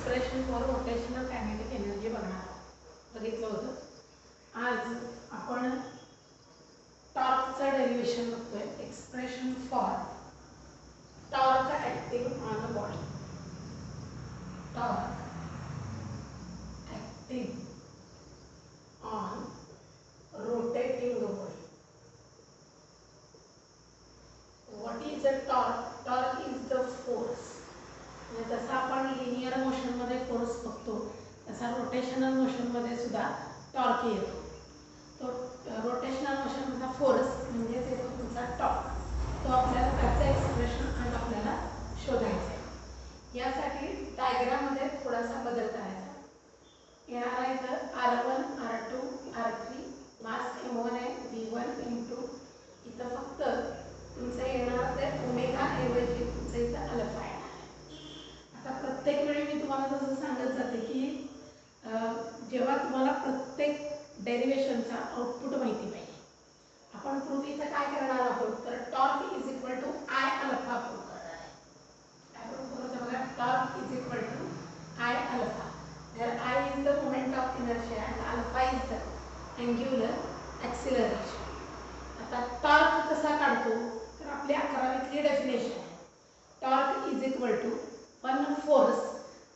Expression for rotational kinetic energy बघितलं होतं। आज आपण टॉर्कचं डेरिव्हेशन बघतोय, expression for torque acting on a body. Torque acting on rotating the body. What is a torque? Torque is the force. म्हणजे जसं आपण linear motion मध्ये force बघतो तसा रोटेशनल मोशन मध्ये सुद्धा टॉर्क येतो। तो रोटेशनल मोशन मधला फोर्स म्हणजे येतो तुमचा टॉर्क। तो आपल्याला त्याचं एक्सप्रेशन आज आपल्याला शोधायचं आहे। यासाठी डायग्राम मध्ये थोडासा बदल करायचा येणार आहे। तर R1 R2 R3 मास m1 आहे v1 इंटू इथं फक्त तुमचं येणार ते ओमेगा ऐवजी तुमचं इथं अल्फा आहे। आता प्रत्येक वेळी मी तुम्हाला जसं सांगत जाते की जेव्हा तुम्हाला प्रत्येक डेरिव्हेशनचा आउटपुट माहिती पाहिजे, आपण प्रूफ इथं काय करणार आहोत तर torque is equal to I alpha proof करणार आहे। काय प्रूफ करायचं बघा, torque is equal to I alpha, where I is the moment of inertia and alpha is the angular acceleration। आता टॉर्क कसा काढतो तर आपली 11वीतली डेफिनेशन आहे, torque is equal to one force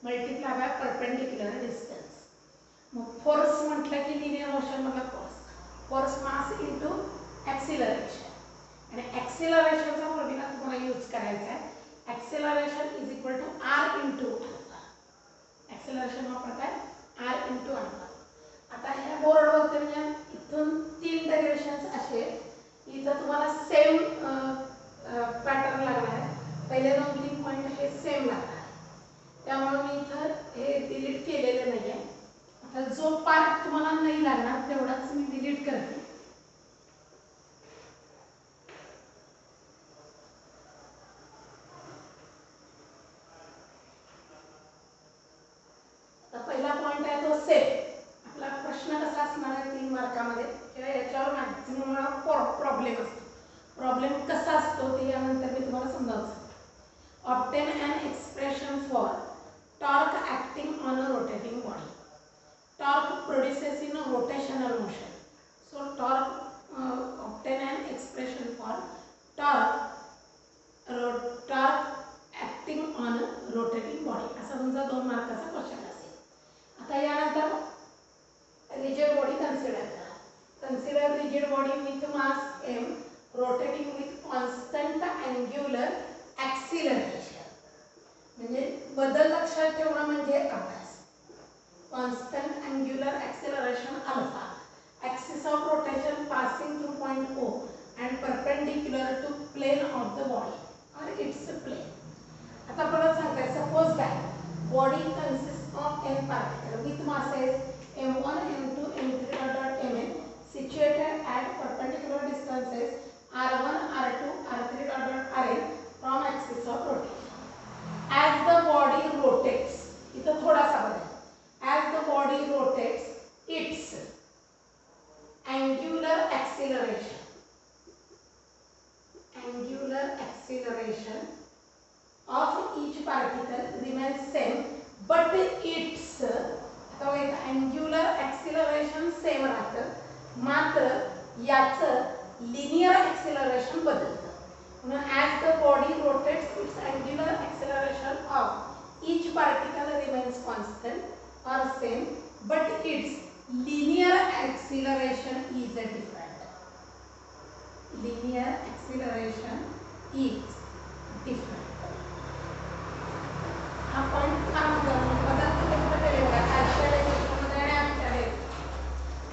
multiply by perpendicular distance. मग force म्हटलं की लिनियर मोशन मधला फोर्स मास इनटू एक्सिलरेशन आणि एक्सिलरेशनचा फॉर्म्युला तुम्हाला यूज करायचा आहे, acceleration is equal to r into alpha. Acceleration वापरताय r इनटू अल्फा। आता ह्या बोर्डवरती म्हणजे इथून 3 डेरिव्हेशन्स असे इथं तुम्हाला सेम पॅटर्न लागणार आहे। पहिले 2-3 पॉइंट हे सेम लागणार आहे, त्यामुळे मी इथं हे डिलीट केलेलं नाही आहे। आता जो पार्ट तुम्हाला नाही लागणार तेवढाच मी डिलीट करते। आता पहिला पॉइंट आहे तो सेम। आपला प्रश्न कसा असणार आहे 3 मार्कामध्ये किंवा याच्यावर मॅक्सिमम प्रॉब्लेम असतो। प्रॉब्लेम कसा असतो ते यानंतर मी तुम्हाला समजावतो। Obtain an expression for torque acting on a rotating body. Torque produces in a rotational motion. So torque obtain an expression for torque acting on a rotating body असा तुमचा 2 मार्काचा क्वेश्चन असेल। आता यानंतर rigid body consider करा। Consider rigid body with mass m rotating with constant angular acceleration। म्हणजे बदल लक्षात ठेवणं म्हणजे अभ्यास। constant angular acceleration alpha, axis of rotation passing through point O and perpendicular to plane of the body or its plane। आता परत सांगते, suppose that body consists of n particles with masses m1 m2 m3 mn situated at perpendicular distances r1 r2 r3 rn from axis of rotation। as the body rotates, इथं थोडासा बदल, as the body rotates its angular acceleration of each particle remains same but its angular acceleration same राहतं, मात्र याचं linear acceleration बदलतं। म्हणून as the body rotates its angular acceleration of each particle remains constant or same but its linear acceleration is different। linear acceleration is different। हा point का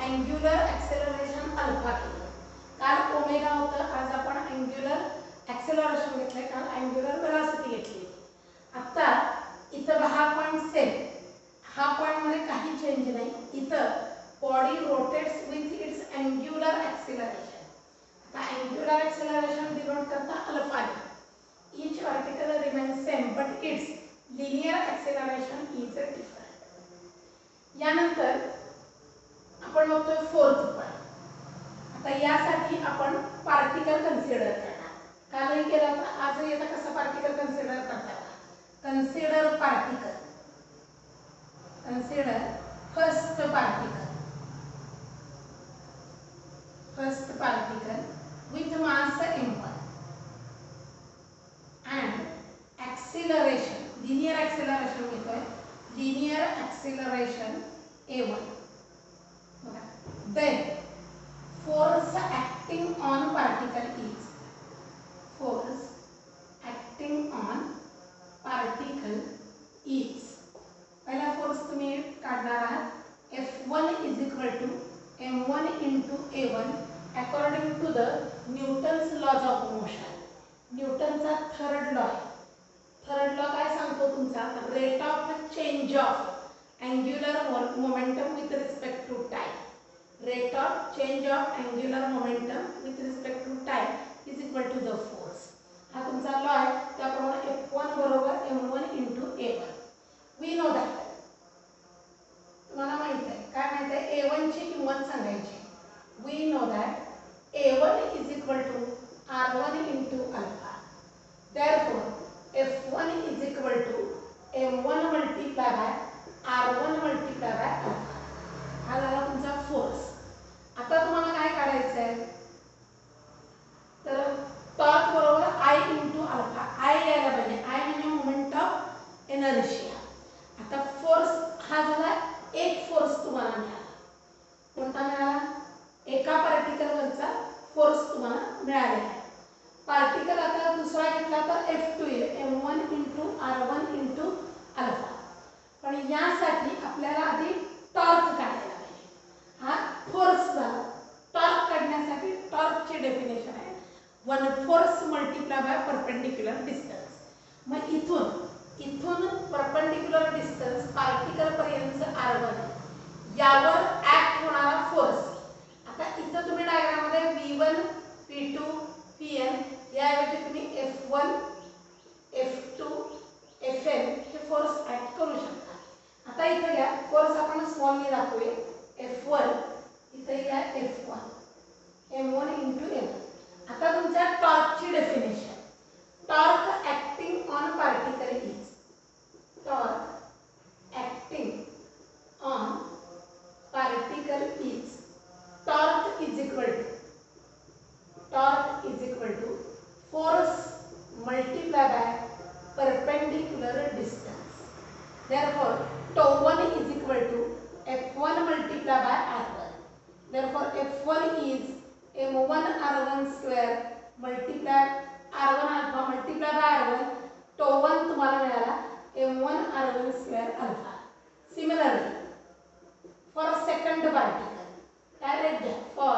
angular acceleration alpha केलं, काल omega होतं, आज आपण angular acceleration घेतलंय, काल angular velocity घेतली। आता इथं हा पॉइंट सेम, हा पॉइंट मध्ये काही चेंज नाही। इथं body rotates with its angular acceleration. आता अँग्युलर ॲक्सेलरेशन डिनोट करता alpha, each particle remains same but its linear acceleration is different। यानंतर आपण बघतोय 4th पॉइंट। आता यासाठी आपण पार्टिकल कन्सिडर करणार, कालही केला होता, आजही आता कसं पार्टिकल कन्सिडर करता। Consider particle consider first particle with mass m1 and acceleration, linear acceleration घेतोय, linear acceleration a1. Then force acting on particle is, force acting on particle is, पहिला फोर्स तुम्ही काढणार आहात, F1 is equal to m1 into a1 according to the Newton's laws of motion. न्यूटनचा third law आहे. Third law काय सांगतो तुमचा, rate of change of angular momentum with respect to time. Rate of change of angular momentum with respect to time is equal to the force. हा तुमचा law आहे. त्याप्रमाणे F1 बरोबर m1 into a1. We know that, तुम्हाला माहित आहे, काय माहित आहे, a1 ची किंमत सांगायची. We know that a1 is equal to r1 into alpha. Therefore F1 is equal to m1 multiplied by r1 multiplied by alpha. हा झाला तुमचा फोर्स. आता तुम्हाला काय काढायचं आहे, तर टॉर्क बरोबर I into alpha. I यायला पाहिजे. I म्हणजे मोमेंट ऑफ इनर्शिया. आता फोर्स हा झाला एक फोर्स तुम्हाला मिळाला. कोणता मिळाला, एका पार्टिकल वरचा फोर्स तुम्हाला मिळालेला आहे. पार्टिकल आता दुसरा घेतला तर F2 येईल, m1 into r1 into alpha. पण यासाठी आपल्याला आधी टॉर्क काढायला पाहिजे. हा फोर्स झाला. टॉर्क काढण्यासाठी टॉर्कची डेफिनेशन आहे 1 force multiply by perpendicular distance. मग इथून परपेंडिक्युलर डिस्टन्स पार्टिकल पर्यंत r1 यावर ऍक्ट होणारा फोर्स. आता इथं तुम्ही डायग्राम मध्ये v1 p2 pn याऐवजी तुम्ही f1 f2 fn हे फोर्स ऍक्ट करू शकता. आता इथे घ्या फोर्स, आपण स्मॉल ने दाखवूया. f1 इथे घ्या f1 m1 into m. आता तुमच्या टॉर्कची definition, torque acting on particle is, torque acting on particle is, torque is equal to force multiplied by perpendicular distance. Therefore τ1 is equal to F1 multiplied by R1. Therefore F1 is m1 r1 square multiplied r1 alpha multiplied by r1. τ1 तुम्हाला मिळाला m1 r1 square alpha. Similarly for second particle, direct for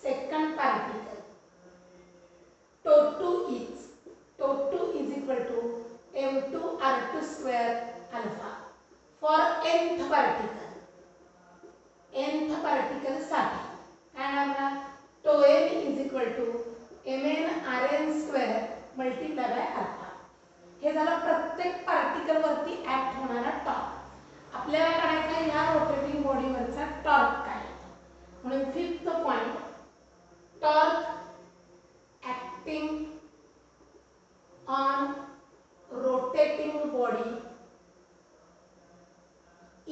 second particle, τ2 is equal to m2 r2 square alpha. For nth particle साठी काय आला, τn is equal to mn rn square multiplied by alpha. हे झालं प्रत्येक particle वरती act होणारा torque. आपल्याला काढायचा या रोटेटिंग बॉडीवरचा टॉर्क काय. म्हणून fifth point, torque acting on rotating body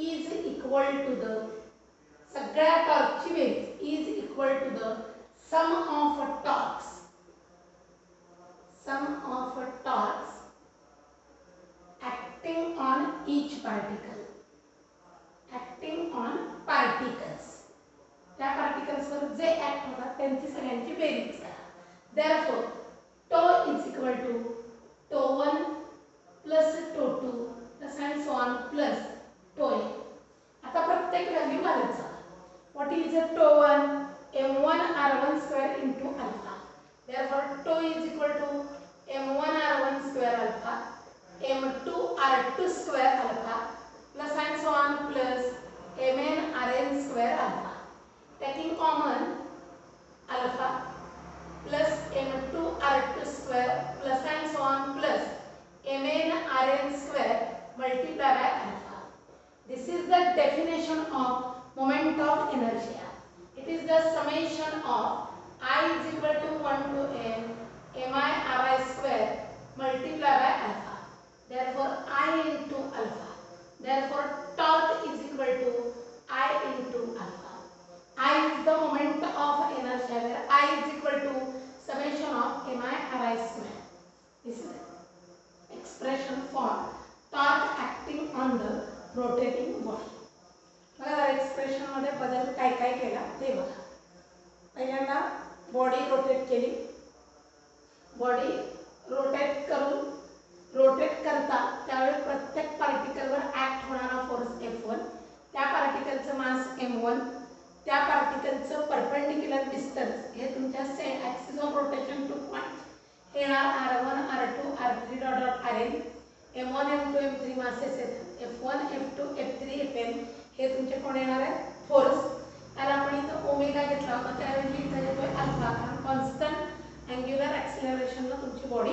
is equal to the, सगळ्या टॉर्कची बेरीज is equal to the sum of torques acting on each particle, acting on particles. त्या पार्टिकल्स वर जे ऍक्ट होतात त्यांची सगळ्यांची बेरीज करा. Therefore τ is equal to τ1 plus τ2 plus and so on plus τn. आता प्रत्येक व्हॅल्यू घालत जा. What is τ1? m1 r1 square into alpha. Therefore τ is equal to m1 r1 square alpha m2 r2 square alpha plus and so on plus mn rn square alpha. Taking common alpha plus m2 r2 square plus and so on plus mn rn square multiplied by alpha. This is the definition of moment of inertia. It is the summation of I is equal to 1 to n mi ri square multiplied by alpha. Therefore I into alpha. Therefore, torque is equal to I into alpha. I is the moment of inertia, where I is equal to summation of mi ri square. This is the expression for torque acting on the rotating body. बघा expression मध्ये बदल काय काय केला ते बघा. पहिल्यांदा body rotate केली. बॉडी रोटेट करून रोटेट करता त्यावेळी प्रत्येक पार्टिकलवर ऍक्ट होणारा फोर्स F1, त्या पार्टिकलचं मास M1, त्या पार्टिकलचं परपेंडिक्युलर डिस्टन्स हे तुमच्या axis of rotation to point हे R1 R2 R3 dot dot Rn, M1 M2 M3 masses आहेत. F1 F2 F3 Fn हे तुमचे कोण येणार आहे फोर्स. त्याला आपण इथं ओमेगा घेतला होता, त्याऐवजी इथं येतोय अल्फा, कारण कॉन्स्टंट अँग्युलर ॲक्सिलरेशनला तुमची बॉडी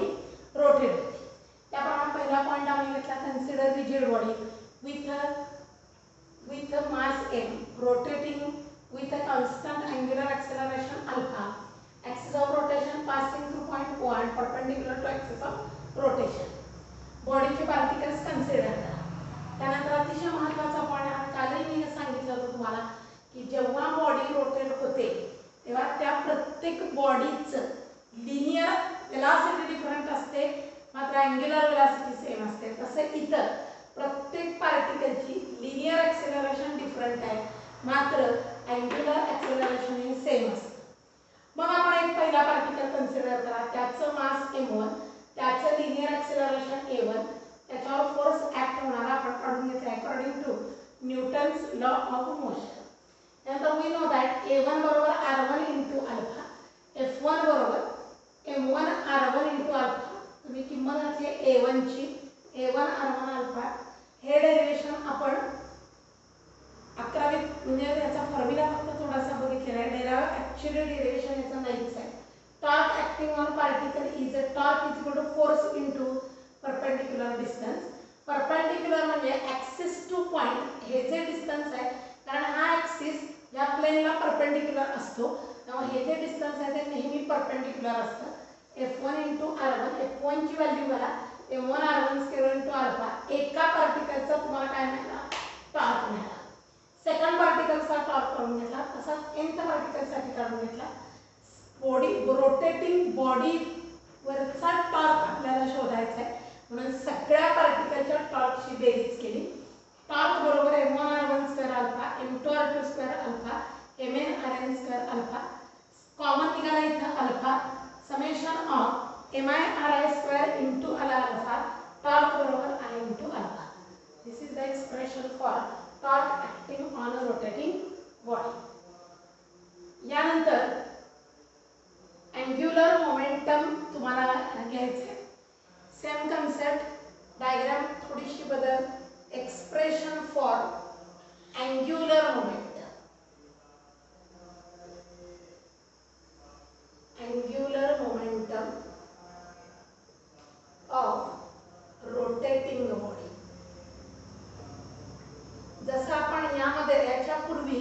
रोटेट होते. त्याप्रमाणे पहिला पॉईंट आम्ही घेतला, consider rigid body with mass m rotating with a constant angular acceleration alpha, axis of rotation passing through point O and perpendicular to axis of rotation. बॉडीचे particles consider करा. त्यानंतर अतिशय महत्त्वाचा पॉईंट हा कालही मी सांगितलं होतं तुम्हाला की जेव्हा बॉडी रोटेट होते तेव्हा त्या प्रत्येक बॉडीचं लिनियर वेलॉसिटी डिफरंट असते, मात्र अँग्युलर वेलॉसिटी सेम असते. तसे इतर प्रत्येक पार्टिकलची लिनियर ॲक्सेलरेशन डिफरंट आहे, मात्र अँग्युलर ॲक्सेलरेशन हे सेम असतं. मग आपण एक पहिला पार्टिकल कन्सिडर करा, त्याचं मास M1, त्याचं लिनियर ॲक्सेलरेशन A1, त्याच्यावर फोर्स ॲक्ट होणारा आपण काढून घेतला according to Newton's law of motion. नंतर वी नो दॅट A1 बरोबर R1 इंटू अल्फा, F1 बरोबर M1 R1 इंटू अल्फा. तुम्ही किंमत घातली A1 ची, A1 R1 अल्फा. हे डेरिवेशन आपण 11वीत म्हणजे याचा फॉर्म्युला फक्त थोडासा बघितलेला आहे. ॲक्च्युअली डेरिवेशन याचा नाहीच आहे. Torque acting on particle is a torque is equal to force into perpendicular distance. Perpendicular म्हणजे ॲक्सिस टू पॉइंट हे जे डिस्टन्स आहे, कारण हा ॲक्सिस या प्लेनला परपेंडिक्युलर असतो, त्यामुळे हे जे डिस्टन्स आहे ते नेहमी परपेंडिक्युलर असतं. F1 इंटू R1, F1 ची व्हॅल्यू बघा M1 R1 square into alpha. एका पार्टिकलचा तुम्हाला काय मिळाला टॉर्क मिळाला. सेकंड पार्टिकलचा टॉर्क काढून घेतला, तसाच nth पार्टिकलसाठी काढून घेतला. बॉडी रोटेटिंग बॉडीवरचा टॉर्क आपल्याला शोधायचा आहे, म्हणून सगळ्या पार्टिकलच्या टॉर्कची बेरीज केली. टॉर्क बरोबर M1 R1 square alpha, M2 R2 square alpha, Mn Rn square alpha. Common निघाला इथं alpha. Summation of mi ri square into alpha, torque बरोबर I into alpha. This is the expression for torque acting on a rotating body. यानंतर angular momentum तुम्हाला घ्यायचे. Same concept, diagram थोडीशी बदल. Expression for angular momentum, angular momentum of rotating body. जसं आपण यामध्ये याच्यापूर्वी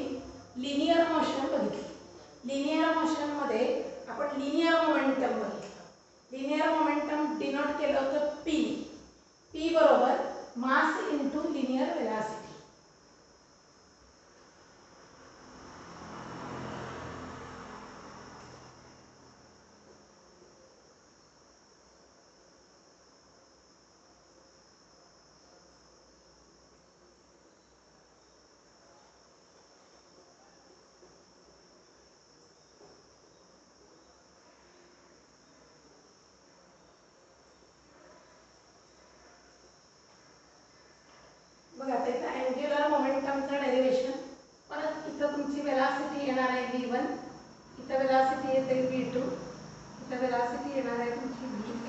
linear motion बघितली. लिनियर मोशन मध्ये आपण लिनियर मोमेंटम बघितलं. लिनियर मोमेंटम डिनोट केलं होतं P. P बरोबर मास इंटू लिनियर वेलॉसिटी. बघा आता अँग्युलर मोमेंटमचं डेरिवेशन. परत इथं तुमची वेलॉसिटी येणार आहे V1, इथं वेलॉसिटी येते V2, इथं वेलॉसिटी येणार आहे तुमची Vn.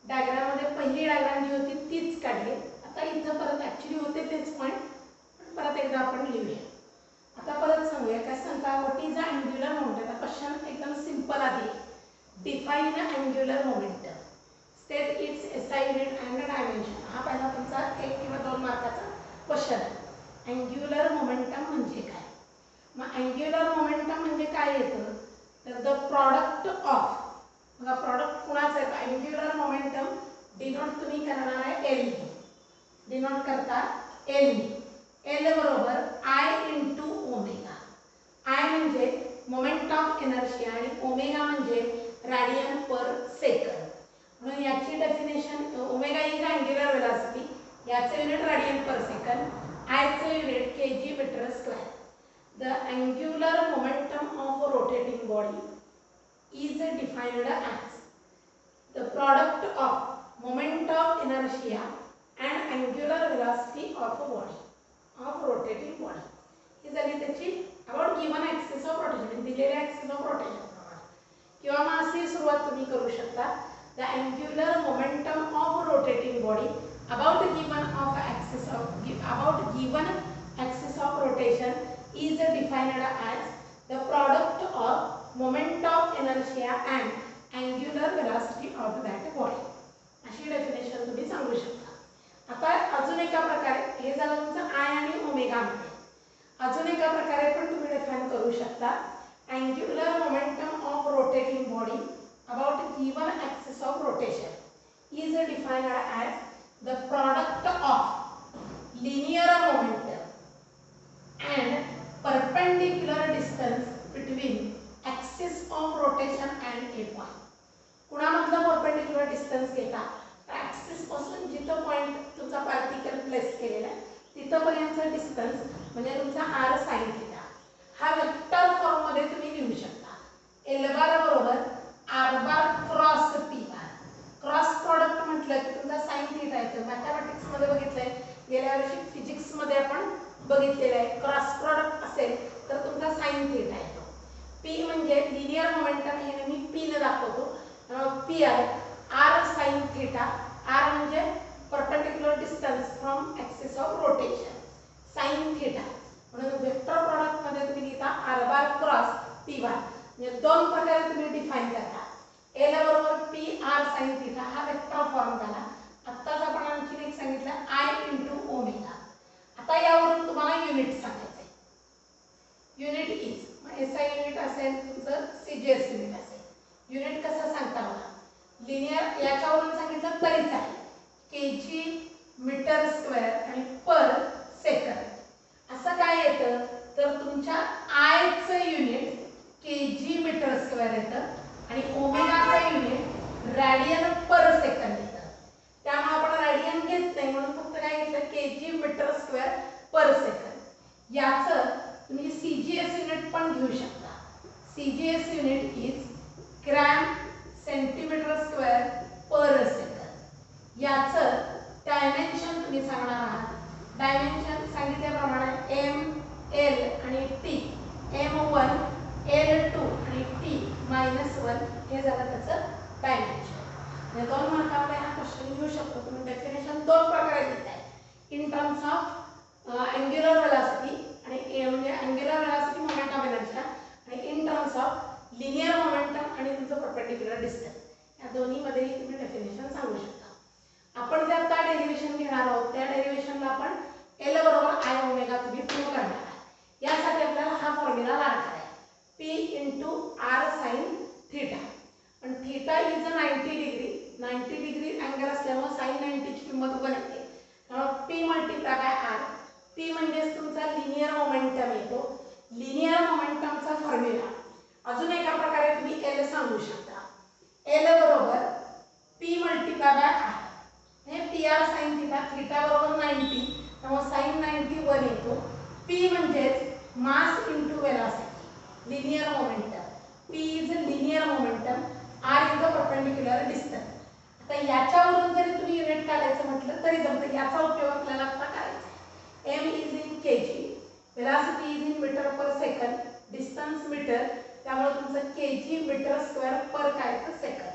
डायग्राम मध्ये पहिली डायग्राम जी होती तीच काढली. आता इथं परत ॲक्च्युली होते तेच पॉईंट, पण परत एकदा आपण लिहूया. आता परत सांगूया काय सांगता, what is a angular momentum. Question एकदम सिंपल आहे. Define angular momentum. State its SI unit and dimension. हा पहिला तुमचा 1 किंवा 2 मार्काचा क्वेश्चन आहे. अँग्युलर मोमेंटम म्हणजे काय. मग अँग्युलर मोमेंटम म्हणजे काय येतं तर द प्रॉडक्ट ऑफ बघा प्रॉडक्ट कुणाचं आहे, अँग्युलर मोमेंटम डिनोट तुम्ही करणार आहे एल, डिनोट करता एल, एल बरोबर आय इंटू ओमेगा. आय म्हणजे मोमेंट ऑफ इनर्शिया आणि ओमेगा म्हणजे रेडियन पर सेकंड. म्हणून याची definition omega is angular velocity, याचे युनिट रेडियन पर सेकंड, आयचे unit KG metre square. The angular momentum of a rotating body is defined as the product of moment of inertia and angular velocity of a body, of rotating body. ही झाली त्याची about given axis of rotation, दिलेल्या axis of rotation प्रमाणे. किंवा मग अशी सुरुवात तुम्ही करू शकता, the angular momentum of rotating body about given of axis of about given axis of rotation is defined as the product of moment of inertia and angular velocity of that body. अशी definition तुम्ही सांगू शकता. आता अजून एका प्रकारे हे झालं तुमचं आय आणि ओमेगा मध्ये. अजून एका प्रकारे पण तुम्ही डिफाइन करू शकता, angular momentum of rotating body about given axis of rotation is defined as the product of linear momentum and perpendicular distance between axis of rotation and a point. कुणामधलं परपेंडिक्युलर डिस्टन्स घेता, axis पासून जिथं point तुमचा particle place केलेला आहे तिथपर्यंतचा distance म्हणजे तुमचा R sine theta. हा वेक्टर फॉर्म मध्ये तुम्ही लिहू शकता. एल बार बरोबर R bar cross P bar. Cross product म्हटलं की तुमचा साइन थिटा येतो. मॅथमॅटिक्स मध्ये बघितलंय, गेल्या वर्षी फिजिक्स मध्ये आपण बघितलेलं आहे. क्रॉस प्रॉडक्ट असेल तर तुमचा साइन थिटा येतो. पी म्हणजे लिनियर मोमेंटम, हे मी पी ने दाखवतो. पी आहे आर साइन थिटा. आर म्हणजे perpendicular distance from axis of rotation, sine theta. म्हणून वेक्टर प्रॉडक्ट मध्ये तुम्ही लिहिता R bar cross P bar. म्हणजे दोन प्रकारे तुम्ही डिफाइन करता. एल बरोबर पी आर साइन थिटा हा वेक्टर फॉर्म झाला. आत्ताच आपण आणखी एक सांगितलं आय इंटू ओमेगा. आता यावरून तुम्हाला युनिट सांगायचं आहे. युनिट इज एसआय युनिट असेल तुमचं, सीजीएस युनिट असेल. युनिट कसं सांगता मला, लिनियर याच्यावरून सांगितलं तरीच आहे. केजी मीटर स्क्वेअर आणि पर सेकंड असं काय येतं तर तुमच्या आयचं युनिट केजी मीटर स्क्वेअर येतं आणि ओमेगाचं युनिट रेडियन पर सेकंड येतं. त्यामुळे आपण रेडियन घेत नाही म्हणून फक्त काय घेतलं केजी मीटर स्क्वेअर पर सेकंड. याचं तुम्ही सीजीएस युनिट पण घेऊ शकता. CGS unit is gram centimetre square per second. याचं डायमेन्शन तुम्ही सांगणार आहात. डायमेन्शन सांगितल्याप्रमाणे एम एल आणि टी. M1 L2 आणि T-1 हे झालं त्याचं डायमेन्शन. म्हणजे 2 मार्काला हा क्वेश्चन घेऊ शकतो. तुम्ही डेफिनेशन दोन प्रकारे देताय, in terms of angular velocity आणि म्हणजे angular velocity moment of inertia आणि in terms of linear momentum आणि तुमचं परपेंडिक्युलर डिस्टन्स. या दोन्ही मध्येही तुम्ही डेफिनेशन सांगू शकता. आपण जे आता डेरिव्हेशन घेणार आहोत त्या डेरिव्हेशनला आपण एल बरोबर आय ओमेगा तुम्ही प्रूव्ह करणार आहे. यासाठी आपल्याला हा फॉर्म्युला लावायचा आहे, P into R sine theta. पण theta is 90 degree. 90 degree angle असल्यामुळे साइन 90 ची किंमत 1 येते. त्यामुळे P multiply by R. P म्हणजेच तुमचा लिनियर मोमेंटम येतो. लिनियर मोमेंटमचा फॉर्म्युला अजून एका प्रकारे तुम्ही एल सांगू शकता. एल बरोबर पी मल्टिप्लाय बाय आर. हे P R sine theta. Theta बरोबर 90 त्यामुळे साइन 90 1 येतो. पी म्हणजेच mass into velocity, linear momentum. P is linear momentum, R is the perpendicular distance. आता याच्यावरून जरी तुम्ही युनिट काढायचं म्हटलं तरी जमतं. याचा उपयोग आपल्याला आता करायचा आहे. M is in KG, velocity is in metre per second, distance metre. त्यामुळे तुमचं केजी मीटर स्क्वेअर पर काय तर सेकंड.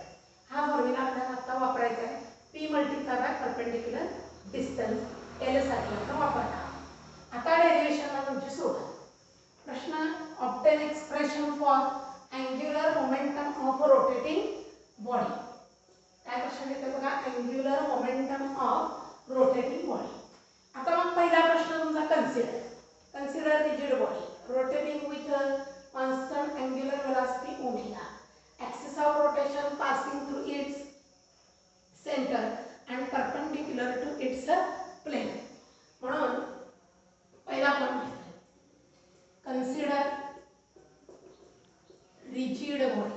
हा फॉर्म्युला आपल्याला आता वापरायचा आहे. P multiply by perpendicular distance L साठी आपण वापरणार. आता डेरिव्हेशनला तुमची सुरुवात. प्रश्न obtain expression for angular momentum of rotating body. काय प्रश्न येतो बघा, angular momentum of rotating body. आता मग पहिला प्रश्न तुमचा consider rigid body rotating with constant angular velocity omega. Axis of rotation pass rigid body,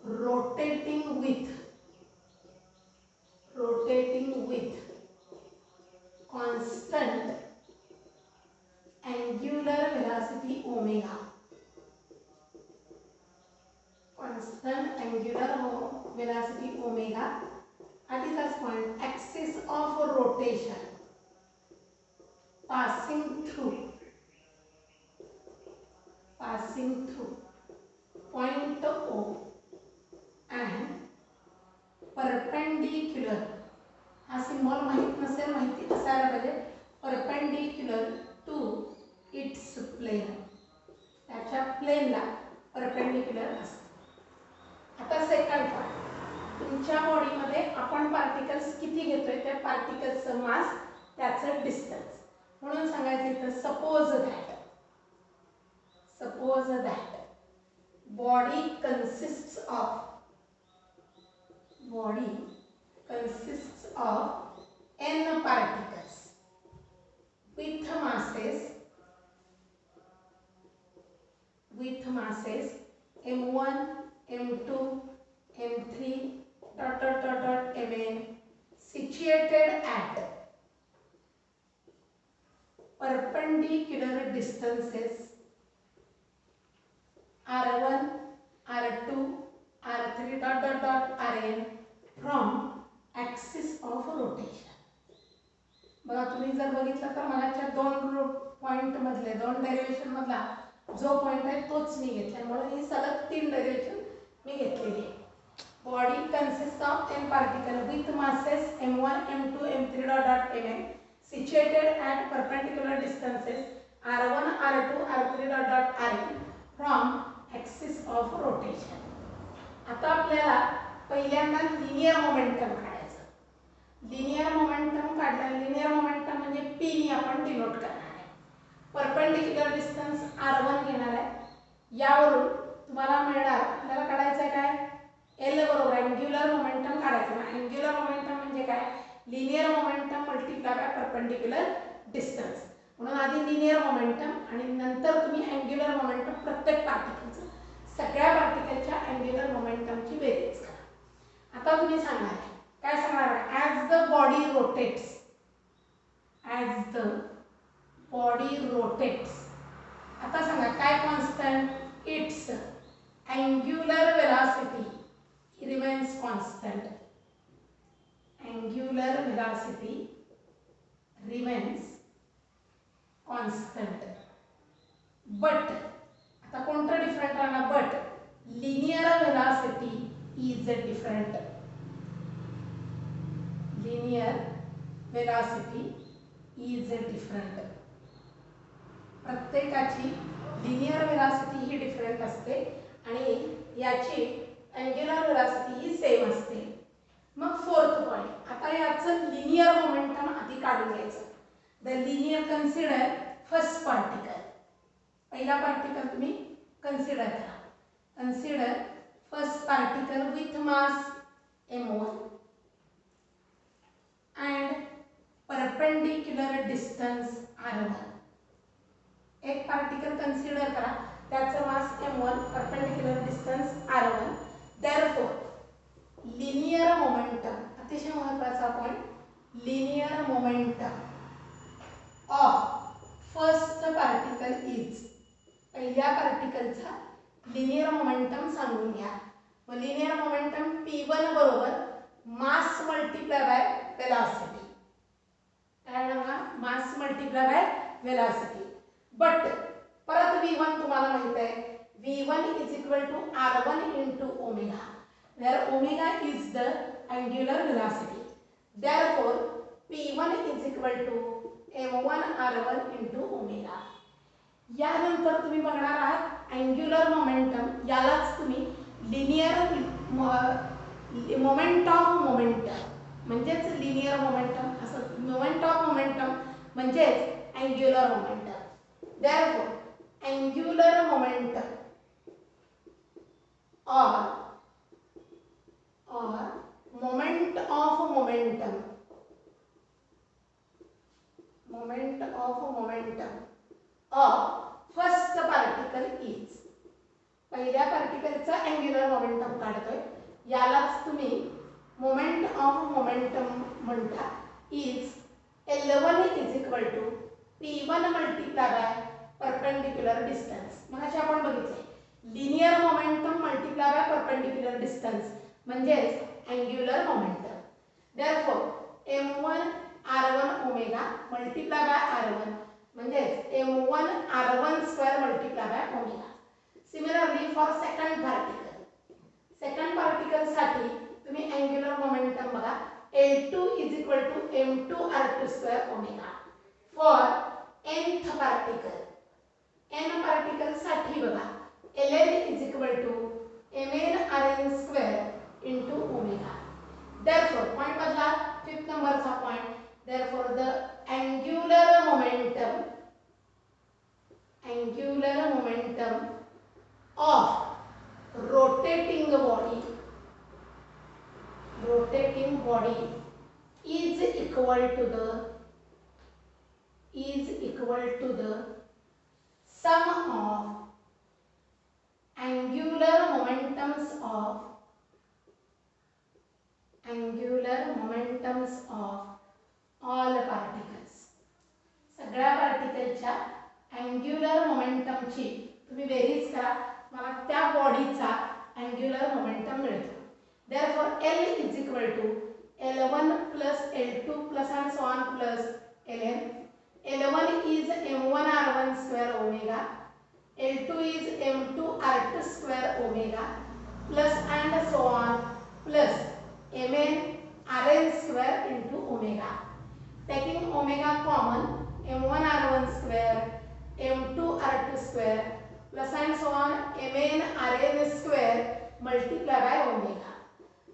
rotating with constant angular velocity omega, at this point axis of rotation passing through point O and perpendicular, हा symbol माहित नसेल, माहिती असायला पाहिजे, perpendicular to its plane, त्याच्या प्लेनला perpendicular असते. आता सेकंड पार्ट, तुमच्या बॉडीमध्ये आपण पार्टिकल्स किती घेतोय, त्या पार्टिकल्सचं मास, त्याचं डिस्टन्स. म्हणून सांगायचं इथं suppose that body consists of n particles with masses m1, m2, m3 mn situated at perpendicular distances r1, r2, r3 rn from axis of rotation. बघा तुम्ही जर बघितलं तर मगाच्या दोन पॉइंट मधले, दोन डेरिव्हेशन मधला जो पॉइंट आहे तोच मी घेतल्यामुळे ही सलग तीन डेरिव्हेशन मी घेतलेली आहे. Body consist of n particle with masses m1, m2, m3 mn situated at perpendicular distances r1, r2, r3 rn from axis of rotation. आता आपल्याला पहिल्यांदा लिनियर मोमेंटम काढायचं. लिनियर मोमेंटम म्हणजे p ने आपण डिनोट करणार आहे. परपेंडिक्युलर डिस्टन्स r1 घेणार आहे. यावरून तुम्हाला मिळणार, आपल्याला काढायचं आहे काय, l बरोबर अँग्युलर मोमेंटम काढायचं. अँग्युलर मोमेंटम म्हणजे काय, linear momentum multiply by perpendicular distance. म्हणून आधी लिनियर मोमेंटम आणि नंतर तुम्ही अँग्युलर मोमेंटम प्रत्येक पार्टिकलचं, सगळ्या पार्टिकलच्या अँग्युलर मोमेंटमची बेरीज करा. आता तुम्ही सांगणार काय सांगणार, ॲज द बॉडी रोटेट्स, आता सांगा काय constant, it's angular velocity remains constant, angular velocity remains constant. But आता कोणतं डिफरंट राहणार, but linear velocity is different. प्रत्येकाची लिनियर वेलॉसिटी ही डिफरंट असते आणि याची अँग्युलर वेलॉसिटी ही सेम असते. मग फोर्थ पॉइंट, आता याचं लिनियर मोमेंटम आधी काढून घ्यायचं. The linear consider first particle, पहिला पार्टिकल तुम्ही कन्सिडर करा. Consider first particle with mass m1 and perpendicular distance r1. एक पार्टिकल कन्सिडर करा, त्याचं मास m1, perpendicular distance r1. Therefore linear momentum, अतिशय महत्त्वाचा point, linear momentum of first particle is, पहिल्या पार्टिकलचा linear momentum सांगून घ्या. मग लिनियर मोमेंटम p1 बरोबर मास मल्टिप्लाय बाय वेलॉसिटी, काय बघा, mass multiply by velocity. But परत v1 तुम्हाला माहित आहे, v1 is equal to r1 into omega, where omega is the angular velocity. Therefore p1 is equal to m1 r1 into omega. यानंतर तुम्ही बघणार आहात अँग्युलर मोमेंटम, यालाच तुम्ही लिनियर मोमेंट ऑफ मोमेंटम म्हणजेच लिनियर मोमेंटम असं, मोमेंट ऑफ मोमेंटम म्हणजेच angular momentum. Therefore angular momentum or moment of momentum of first पहिल्या पार्टिकलचा अँग्युलर मोमेंटम काढतोय, यालाच तुम्ही मोमेंट ऑफ मोमेंटम म्हणता. Is L1 is equal to P1 multiply by perpendicular distance. मगाशी आपण बघितले linear momentum multiply by perpendicular distance म्हणजेच angular momentum. Therefore m1 r1 omega multiply by r1 म्हणजेच m1 r1 square multiply by omega. Similarly for second particle साठी तुम्ही angular momentum बघा L2 is equal to m2 r2 square omega. For nth particle साठी बघा Ln is equal to mn rn square into omega. Therefore point बदला, fifth number चा point. Therefore the angular momentum of rotating body is equal to the sum of angular momentums of all particles. सगळ्या पार्टिकलच्या angular मोमेंटमची तुम्ही बेरीज करा, मला त्या बॉडीचा angular momentum मिळतो. Therefore L is equal to L1 plus L2 plus and so on plus Ln. L1 is m1 r1 square omega, L2 is m2 r2 square omega plus and so on plus mn rn square into omega. Taking omega common, m1 r1 square m2 r2 square plus and so on mn rn square multiply by omega.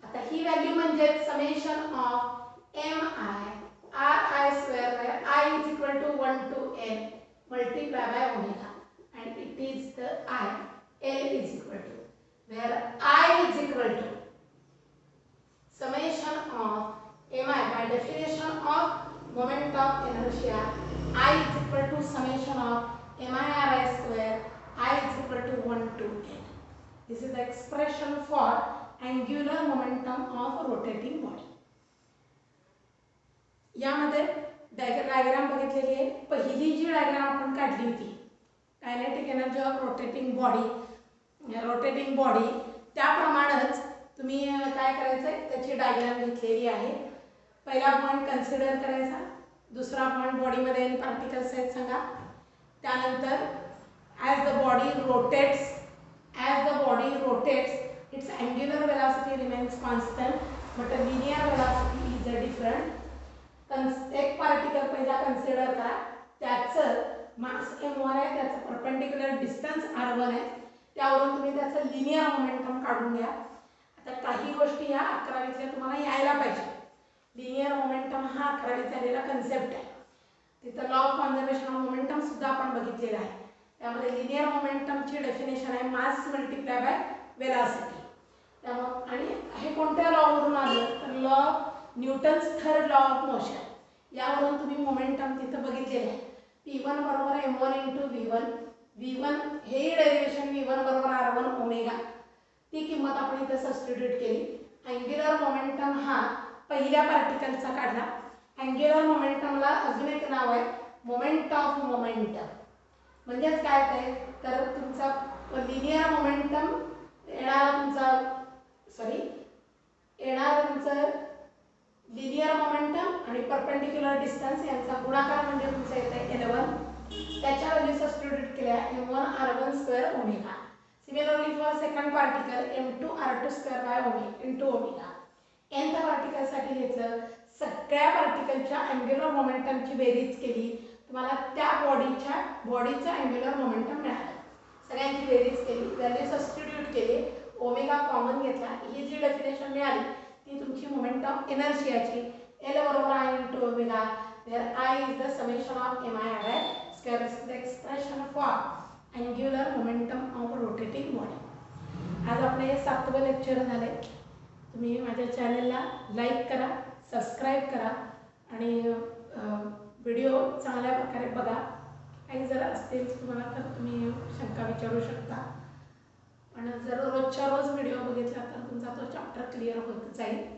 आता ही value म्हणजे summation of mi ri square where I is equal to 1 to n multiply by omega and it is the I. L is equal to where I is equal to summation of mi by definition of moment of inertia. I is equal to summation of mi ri square. I is equal to 1 to n. This is the expression for angular momentum of rotating body. यामध्ये diagram बघितलेली आहे. पहिली जी diagram आपण काढली होती kinetic energy of rotating body त्याप्रमाणेच तुम्ही काय करायचंय त्याची डायग्राम घेतलेली आहे. पहिला पॉइंट कन्सिडर करायचा, दुसरा पॉइंट बॉडीमध्ये एन पार्टिकल्स आहेत सांगा. त्यानंतर as the body rotates its angular velocity remains constant but a linear velocity is a different. एक पार्टिकल पहिला कन्सिडर करा, त्याचं मास m1 आहे, त्याचं परपेंडिक्युलर डिस्टन्स r1 आहे, त्यावरून तुम्ही त्याचं लिनियर मोमेंटम काढून घ्या. आता काही गोष्टी ह्या 11वीतल्या तुम्हाला यायला पाहिजे. लिनियर मोमेंटम हा 11वीत झालेला कन्सेप्ट आहे. तिथं law of conservation of momentum सुद्धा आपण बघितलेला आहे. त्यामध्ये लिनियर मोमेंटमची डेफिनेशन आहे मास मल्टिप्लाय बाय वेलॉसिटी. त्यामुळे आणि हे कोणत्या लॉवरून आलं तर law Newton's third law of motion, यावरून तुम्ही मोमेंटम तिथं बघितलेलं आहे. P1 बरोबर m1 इंटू v1 हे डेरिवेशन v1 बरोबर r1 ओमेगा, ती किंमत आपण इथे सबस्टिट्यूट केली. अँग्युलर मोमेंटम हा पहिल्या पार्टिकलचा काढला. अँग्युलर मोमेंटमला अजून एक नाव आहे मोमेंट ऑफ मोमेंटम. म्हणजेच काय ते तर तुमचा लिनियर मोमेंटम येणारा तुमचं लिनियर मोमेंटम आणि परपेंडिक्युलर डिस्टन्स यांचा गुणाकार म्हणजे तुमचं येते L1. त्याच्या व्हॅल्यू सबस्टिट्यूट केल्या m1 r1 square omega. Similarly for second particle m2 r2 square by omega into omega. nth particle साठी घेतलं, सगळ्या पार्टिकलच्या अँग्युलर मोमेंटमची बेरीज केली, तुम्हाला त्या बॉडीचा अँग्युलर मोमेंटम मिळाला. सगळ्यांची बेरीज केली, व्हॅल्यू सबस्टिट्यूट केली, ओमेगा कॉमन घेतला. ही जी डेफिनेशन मिळाली ती तुमची मोमेंट ऑफ एनर्जियाची. L बरोबर I into omega where I is the summation of mi ri square is the expression for angular momentum of rotating body. आज आपलं हे 7वं लेक्चर झाले. तुम्ही माझ्या चॅनलला लाईक करा, सबस्क्राईब करा आणि व्हिडिओ चांगल्या प्रकारे बघा. काही जर असतील तुम्हाला तर तुम्ही शंका विचारू शकता. पण जर रोजच्या रोज व्हिडिओ बघितला तर तुमचा तो चॅप्टर क्लिअर होत जाईल.